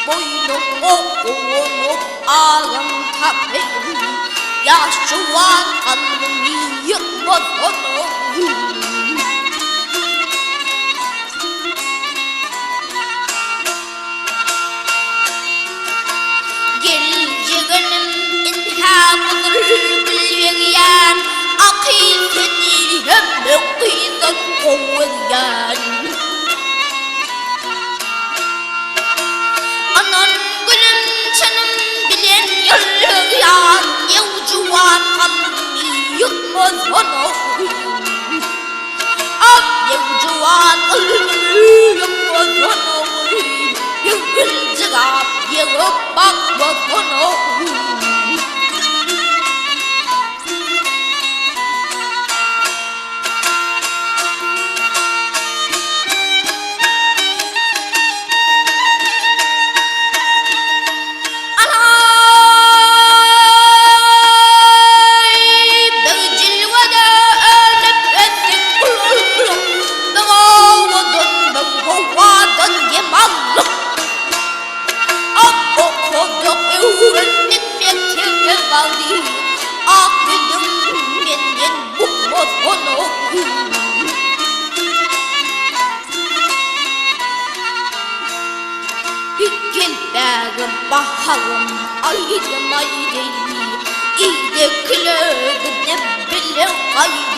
boynum okunup ağım kapıyım, yaşuvan kalbimi yıkmaz onu. Geleceğim inhamdır bilmeyen, akideni hem mevkiden kovayan. Anan gülüm canım bilen yıllıyan, yavcuvan kalbimi yıkmaz onu. Yavcuvan kalbimi yıkmaz onu. Yıkılacak yığıp bakmaz onu. Baharım aydım aydım, İyide külögü de bile kaydım.